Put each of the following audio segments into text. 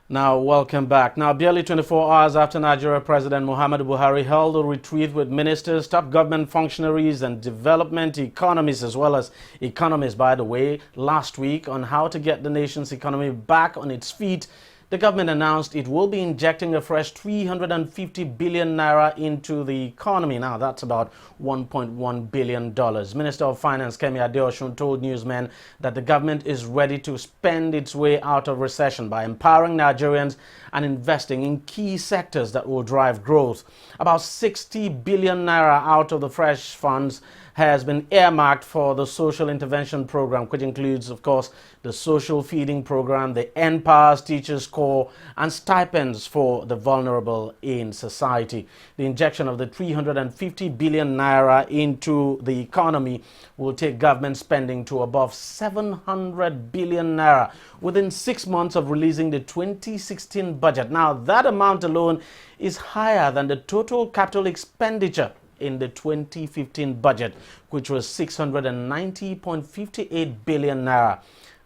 Now, welcome back. Now, barely 24 hours after Nigeria President Muhammadu Buhari held a retreat with ministers, top government functionaries and development economists, as well as economists, by the way, last week on how to get the nation's economy back on its feet, the government announced it will be injecting a fresh 350 billion naira into the economy. Now, that's about $1.1 billion. Minister of Finance Kemi Adeosun told newsmen that the government is ready to spend its way out of recession by empowering Nigerians and investing in key sectors that will drive growth. About 60 billion naira out of the fresh funds has been earmarked for the social intervention program, which includes, of course, the social feeding program, the NPower's Teachers Corps, and stipends for the vulnerable in society. The injection of the 350 billion naira into the economy will take government spending to above 700 billion naira within 6 months of releasing the 2016 budget. Now, that amount alone is higher than the total capital expenditure in the 2015 budget, which was 690.58 billion naira.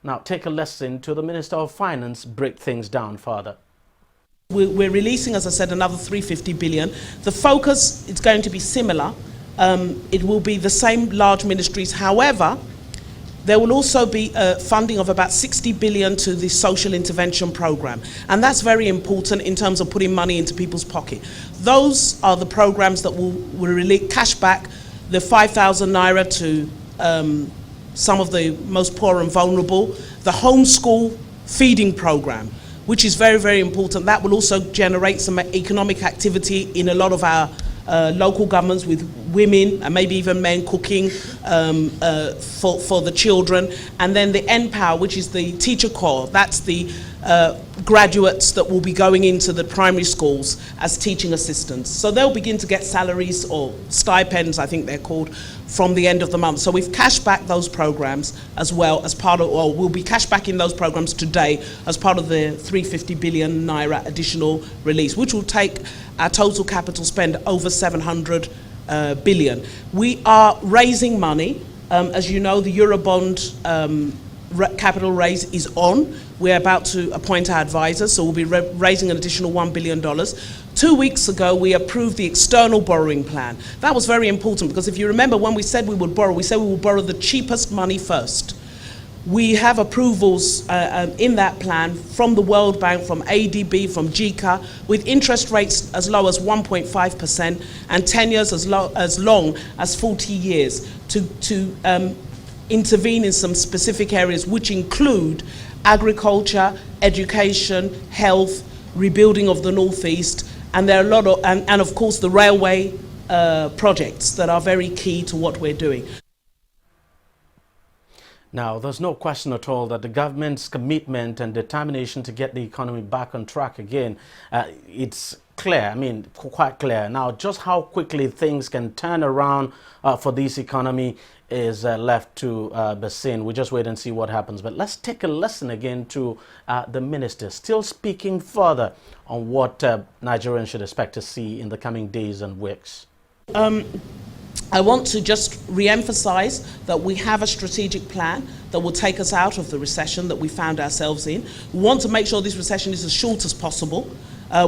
Now, take a listen to the Minister of Finance break things down further. We're releasing, as I said, another 350 billion. The focus is going to be similar. It will be the same large ministries. However, there will also be funding of about 60 billion to the social intervention program. And that's very important in terms of putting money into people's pocket. Those are the programs that will release cash back, the 5,000 naira to some of the most poor and vulnerable, the homeschool feeding program, which is very, very important. That will also generate some economic activity in a lot of our local governments, with women and maybe even men cooking for the children. And then the NPower, which is the teacher corps, that's the graduates that will be going into the primary schools as teaching assistants. So they'll begin to get salaries, or stipends I think they're called, from the end of the month. So we've cashed back those programs as well as part of, or we'll be cash backing those programs today as part of the 350 billion naira additional release, which will take our total capital spend over 700 billion. We are raising money. As you know, the Eurobond capital raise is on. We're about to appoint our advisors, so we'll be raising an additional $1 billion. 2 weeks ago, we approved the external borrowing plan. That was very important because if you remember, when we said we would borrow, we said we would borrow the cheapest money first. We have approvals in that plan from the World Bank, from ADB, from JICA, with interest rates as low as 1.5% and tenures as long as 40 years to intervene in some specific areas, which include agriculture, education, health, rebuilding of the Northeast, and there are a lot of, and of course the railway projects that are very key to what we're doing. Now, there's no question at all that the government's commitment and determination to get the economy back on track again, it's clear, I mean, quite clear. Now, just how quickly things can turn around for this economy is left to be seen. We just wait and see what happens. But let's take a listen again to the minister, still speaking further on what Nigerians should expect to see in the coming days and weeks. I want to just re-emphasize that we have a strategic plan that will take us out of the recession that we found ourselves in. We want to make sure this recession is as short as possible.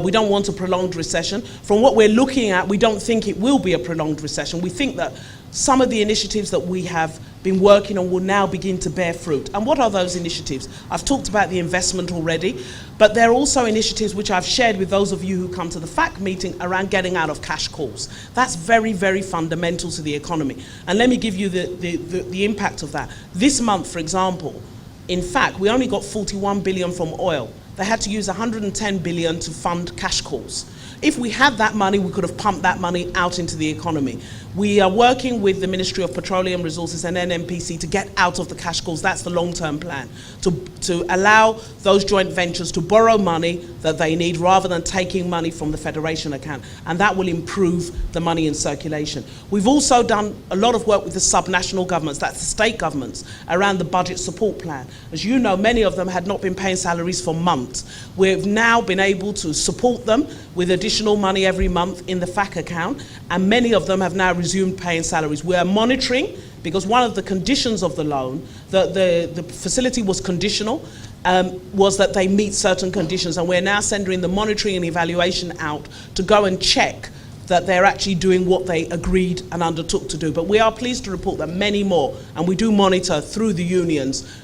We don't want a prolonged recession. From what we're looking at, we don't think it will be a prolonged recession. We think that some of the initiatives that we have been working on will now begin to bear fruit. And what are those initiatives? I've talked about the investment already, but there are also initiatives which I've shared with those of you who come to the FAC meeting around getting out of cash calls. That's very, very fundamental to the economy. And let me give you the impact of that. This month, for example, in fact, we only got 41 billion from oil. They had to use 110 billion to fund cash calls. If we had that money, we could have pumped that money out into the economy. We are working with the Ministry of Petroleum Resources and NNPC to get out of the cash calls. That's the long-term plan, to allow those joint ventures to borrow money that they need rather than taking money from the Federation account. And that will improve the money in circulation. We've also done a lot of work with the subnational governments, that's the state governments, around the budget support plan. As you know, many of them had not been paying salaries for months. We've now been able to support them with additional money every month in the FAC account, and many of them have now resumed paying salaries. We are monitoring because one of the conditions of the loan, the facility was conditional, was that they meet certain conditions, and we're now sending the monitoring and evaluation out to go and check that they're actually doing what they agreed and undertook to do. But we are pleased to report that many more, and we do monitor through the unions,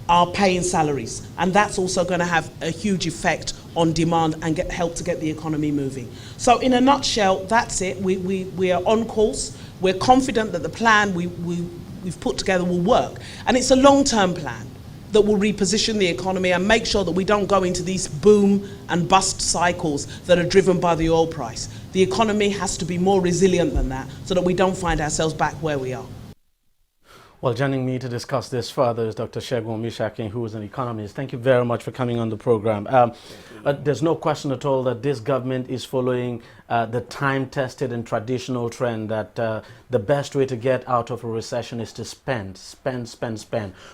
are paying salaries, and that's also going to have a huge effect on demand and help to get the economy moving. So in a nutshell, that's it. We are on course. We're confident that the plan we've put together will work, and it's a long-term plan that will reposition the economy and make sure that we don't go into these boom and bust cycles that are driven by the oil price. The economy has to be more resilient than that so that we don't find ourselves back where we are. Well, joining me to discuss this further is Dr. Segun Mishakin, who is an economist. Thank you very much for coming on the program. There's no question at all that this government is following the time-tested and traditional trend that the best way to get out of a recession is to spend.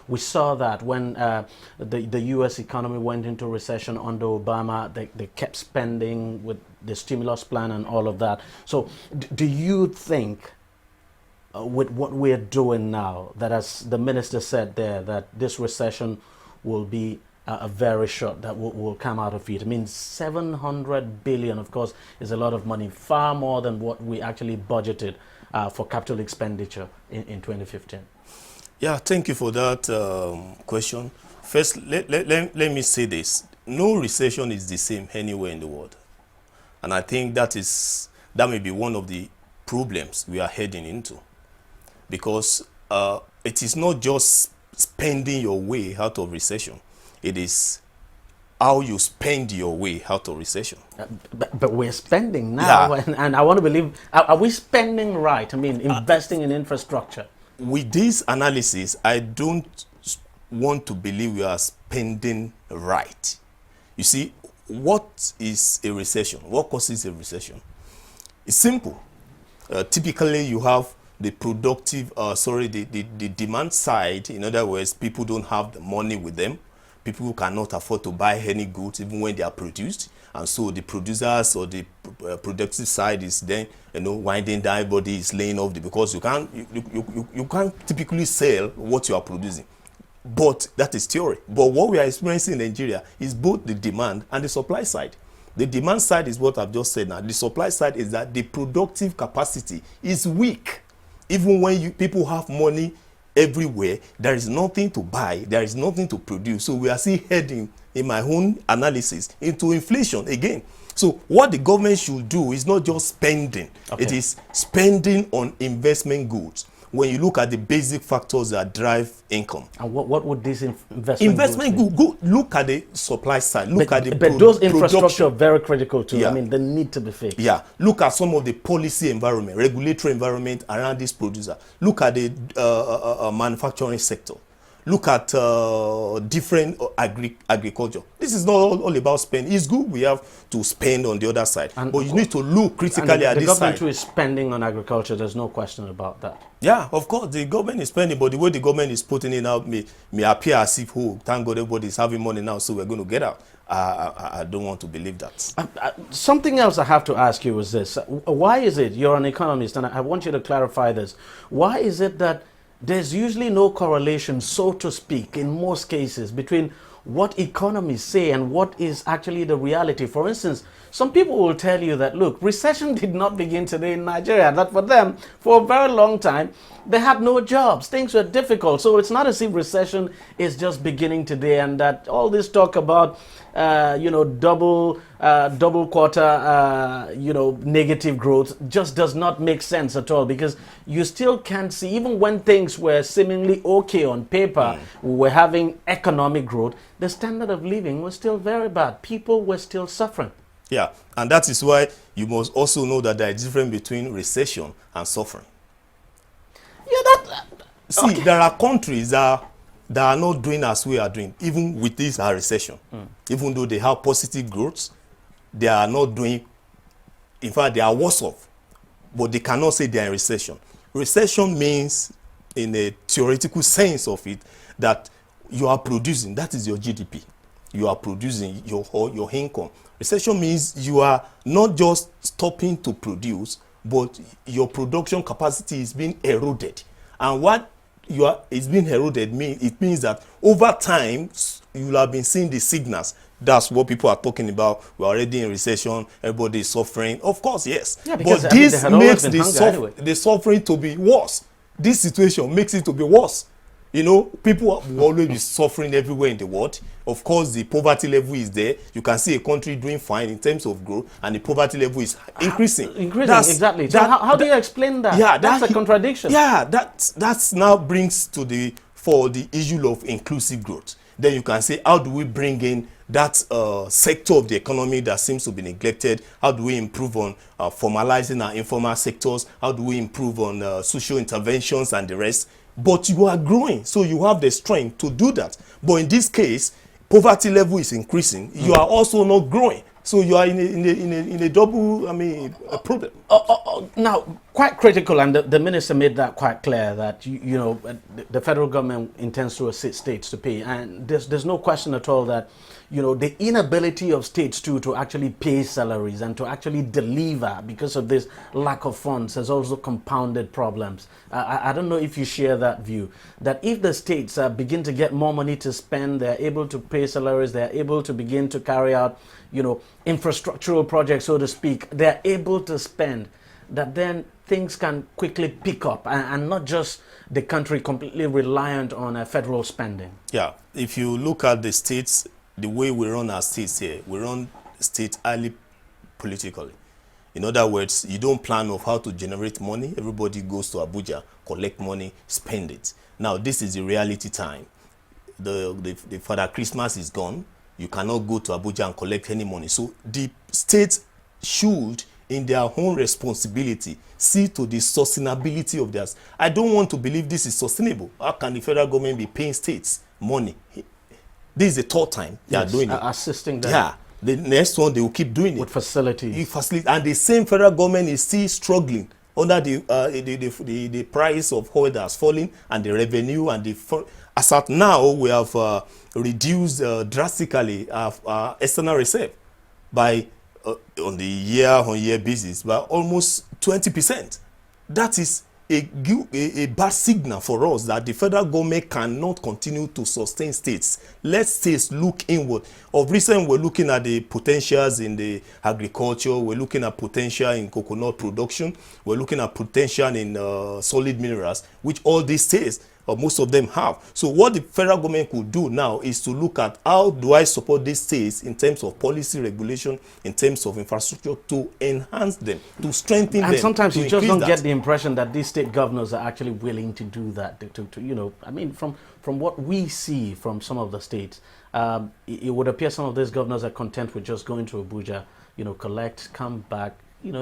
We saw that when the U.S. economy went into recession under Obama. They kept spending with the stimulus plan and all of that. So do you think, with what we're doing now, that, as the minister said there, that this recession will be a very short, that will come out of it? I mean, 700 billion, of course, is a lot of money, far more than what we actually budgeted for capital expenditure in 2015. Yeah, thank you for that question. First, let me say this. No recession is the same anywhere in the world. And I think that may be one of the problems we are heading into. Because it is not just spending your way out of recession. It is how you spend your way out of recession. But we're spending now, yeah. and I want to believe, are we spending right? I mean, investing in infrastructure. With this analysis, I don't want to believe we are spending right. You see, what is a recession? What causes a recession? It's simple. Typically, you have the productive, the demand side. In other words, people don't have the money with them. People cannot afford to buy any goods even when they are produced. And so the producers or the productive side is then, winding down. Everybody is laying off because you can't typically sell what you are producing. But that is theory. But what we are experiencing in Nigeria is both the demand and the supply side. The demand side is what I've just said now. The supply side is that the productive capacity is weak. Even when people have money everywhere, there is nothing to buy, there is nothing to produce. So we are still heading, in my own analysis, into inflation again. So what the government should do is not just spending. Okay. It is spending on investment goods. When you look at the basic factors that drive income. And what would this investment goods look at the supply side. Look at the But those infrastructure are very critical too. Yeah. I mean, they need to be fixed. Yeah. Look at some of the policy environment, regulatory environment around this producer. Look at the manufacturing sector. Look at different agriculture. This is not all about spending. It's good we have to spend on the other side, but you need to look critically at this side. The government is spending on agriculture. There's no question about that. Yeah, of course, the government is spending, but the way the government is putting it out may appear as if, oh, thank God everybody is having money now, so we're going to get out. I don't want to believe that. Something else I have to ask you is this. Why is it, you're an economist, and I want you to clarify this. Why is it that there's usually no correlation, so to speak, in most cases, between what economists say and what is actually the reality? For instance, some people will tell you that, look, recession did not begin today in Nigeria. That for them, for a very long time, they had no jobs. Things were difficult. So it's not as if recession is just beginning today, and that all this talk about, double quarter, negative growth just does not make sense at all, because you still can't see, even when things were seemingly okay on paper, we were having economic growth, the standard of living was still very bad. People were still suffering. Yeah, and that is why you must also know that there is a difference between recession and suffering. Yeah, See, there are countries that are not doing as we are doing, even with this recession. Even though they have positive growth, they are not doing, in fact, they are worse off. But they cannot say they are in recession. Recession means, in a theoretical sense of it, that you are producing, that is your GDP. You are producing your income. Recession means you are not just stopping to produce, but your production capacity is being eroded. And what it's been eroded, it means that over time, you will have been seeing the signals. That's what people are talking about. We're already in recession. Everybody is suffering. Of course, yes. Yeah, because, but this makes anyway. the suffering to be worse. This situation makes it to be worse. You know, people will always be suffering everywhere in the world. Of course, the poverty level is there. You can see a country doing fine in terms of growth, and the poverty level is increasing. Exactly. So how do you explain that? Yeah, that's a contradiction. Yeah, that's now brings to the issue of inclusive growth. Then you can say, how do we bring in that sector of the economy that seems to be neglected? How do we improve on formalizing our informal sectors? How do we improve on social interventions and the rest? But you are growing, so you have the strength to do that. But in this case, poverty level is increasing. You are also not growing. So you are in a double, a problem. Now, quite critical, and the minister made that quite clear, that the federal government intends to assist states to pay, and there's no question at all that the inability of states to actually pay salaries and to actually deliver because of this lack of funds has also compounded problems. I don't know if you share that view, that if the states begin to get more money to spend, they're able to pay salaries, they're able to begin to carry out infrastructural projects, so to speak, they're able to spend, that then things can quickly pick up and not just the country completely reliant on federal spending. Yeah, if you look at the states, the way we run our states here, we run states highly politically. In other words, you don't plan of how to generate money. Everybody goes to Abuja, collect money, spend it. Now, this is the reality time. The Father Christmas is gone. You cannot go to Abuja and collect any money. So the states should, in their own responsibility, see to the sustainability of theirs. I don't want to believe this is sustainable. How can the federal government be paying states money? This is the third time they are doing it. Assisting them. Yeah. The next one, they will keep doing it. With facilities. And the same federal government is still struggling under the price of oil that has fallen, and the revenue, and as at now, we have reduced drastically our external reserve by, on the year-on-year basis, by almost 20%. That is a bad signal for us that the federal government cannot continue to sustain states. Let states look inward. Of recent, we're looking at the potentials in the agriculture. We're looking at potential in coconut production. We're looking at potential in solid minerals, which all these states, or most of them, have. So what the federal government could do now is to look at how do I support these states in terms of policy regulation, in terms of infrastructure, to enhance them, to strengthen them. And sometimes you just don't that. get the impression that these state governors are actually willing to do that. From what we see from some of the states, it would appear some of these governors are content with just going to Abuja, collect, come back,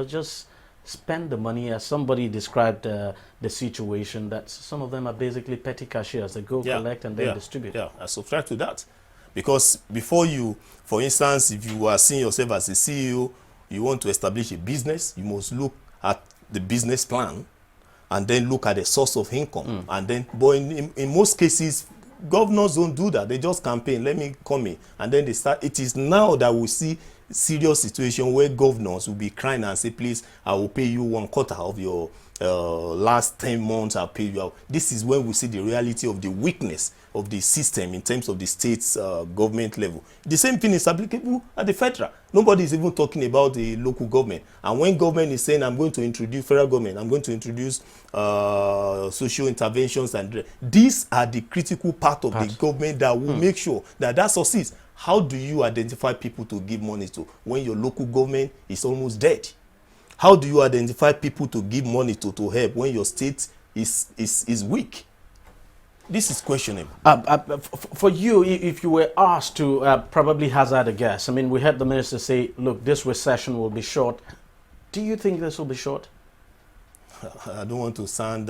just spend the money. As somebody described the situation, that some of them are basically petty cashiers. They go collect and then distribute. Yeah, I subscribe to that. Because before you, for instance, if you are seeing yourself as a CEO, you want to establish a business, you must look at the business plan and then look at the source of income. And then, but in most cases, governors don't do that. They just campaign, let me come in. And then they start. It is now that we see serious situation where governors will be crying and say, please, I will pay you 1/4 of your last 10 months, I'll pay you out. This is when we see the reality of the weakness of the system in terms of the state's government level. The same thing is applicable at the federal. Nobody is even talking about the local government. And when government is saying, I'm going to introduce federal government, I'm going to introduce social interventions, and these are the critical part of the government that will make sure that succeeds. How do you identify people to give money to when your local government is almost dead? How do you identify people to give money to help when your state is weak? This is questionable. For you, if you were asked to probably hazard a guess, we heard the minister say, look, this recession will be short. Do you think this will be short? I don't want to sound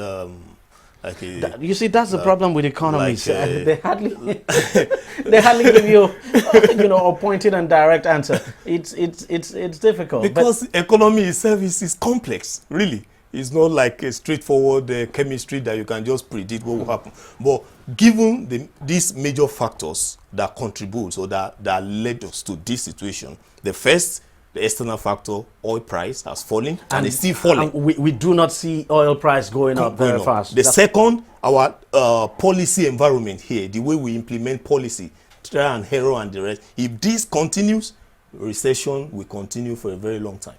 like a... You see, that's the problem with economies. They hardly give you, a pointed and direct answer. It's difficult. Because economy itself is complex, really. It's not like a straightforward chemistry that you can just predict what will happen. But given these major factors that contribute or that led us to this situation, the first, the external factor, oil price has fallen and it's still falling. We do not see oil price going up very fast. The second, our policy environment here, the way we implement policy, trial and error and the rest, if this continues, recession will continue for a very long time.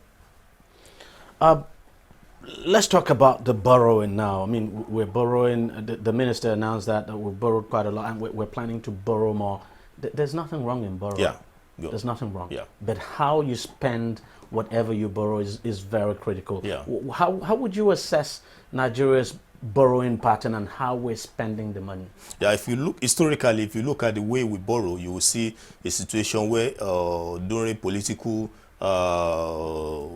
Let's talk about the borrowing now. I mean, we're borrowing, the minister announced that we've borrowed quite a lot and we're planning to borrow more. There's nothing wrong in borrowing. Yeah. There's nothing wrong. Yeah. But how you spend whatever you borrow is very critical. Yeah. How would you assess Nigeria's borrowing pattern and how we're spending the money? Yeah, if you look historically, if you look at the way we borrow, you will see a situation where during political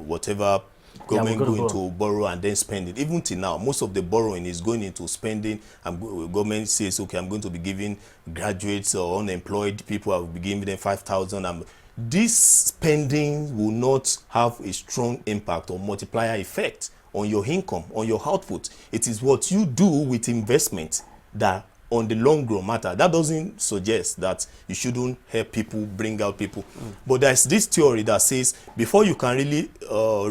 whatever, government going to borrow and then spend it. Even till now, most of the borrowing is going into spending. Government says, okay, I'm going to be giving graduates or unemployed people, I will be giving them 5,000. This spending will not have a strong impact or multiplier effect on your income, on your output. It is what you do with investment that on the long run matter. That doesn't suggest that you shouldn't help people, bring out people. But there's this theory that says before you can really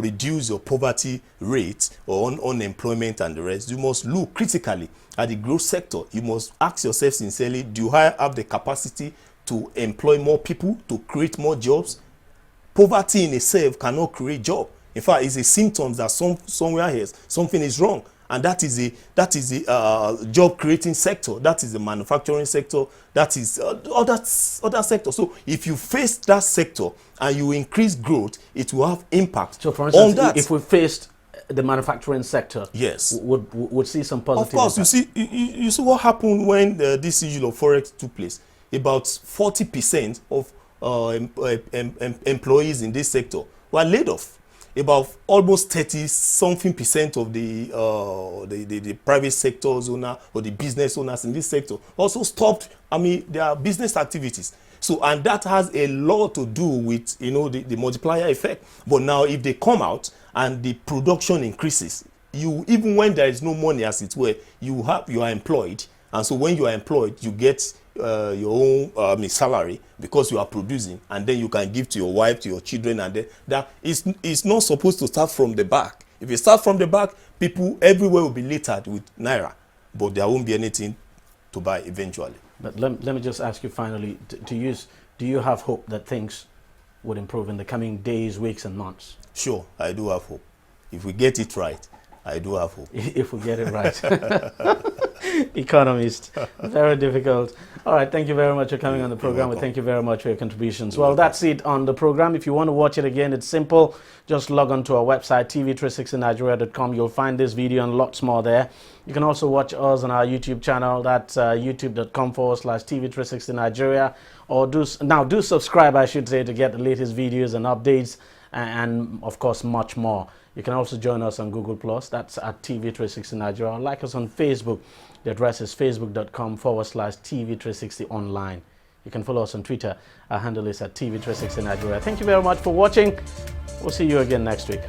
reduce your poverty rate or unemployment and the rest, you must look critically at the growth sector. You must ask yourself sincerely, do I have the capacity to employ more people, to create more jobs? Poverty in itself cannot create job. In fact, it's a symptom that somewhere here something is wrong. And that is the job creating sector. That is the manufacturing sector. That is other sector. So if you face that sector and you increase growth, it will have impact. So for instance, on that. If we faced the manufacturing sector, yes, would see some positive. Of course, impact. you see what happened when this issue of forex took place. About 40% of employees in this sector were laid off. About almost 30-something% of the private sector's owner or the business owners in this sector also stopped, their business activities. So, and that has a lot to do with, the multiplier effect. But now if they come out and the production increases, even when there is no money, as it were, you are employed. And so when you are employed, you get your own salary because you are producing, and then you can give to your wife, to your children, and then that is not supposed to start from the back. If you start from the back, people everywhere will be littered with naira, but there won't be anything to buy eventually. But let me just ask you finally, do you have hope that things would improve in the coming days, weeks, and months? Sure, I do have hope. If we get it right, I do have hope. If we get it right. Economist. Very difficult. All right, thank you very much for coming on the program. Thank you very much for your contributions. Well, that's it on the program. If you want to watch it again, it's simple. Just log on to our website, tv360nigeria.com. You'll find this video and lots more there. You can also watch us on our YouTube channel. That's youtube.com/tv360nigeria. Or do subscribe, I should say, to get the latest videos and updates and of course, much more. You can also join us on Google+. That's at TV360 Nigeria. Like us on Facebook. The address is facebook.com/TV360 online. You can follow us on Twitter. Our handle is at TV360 Nigeria. Thank you very much for watching. We'll see you again next week.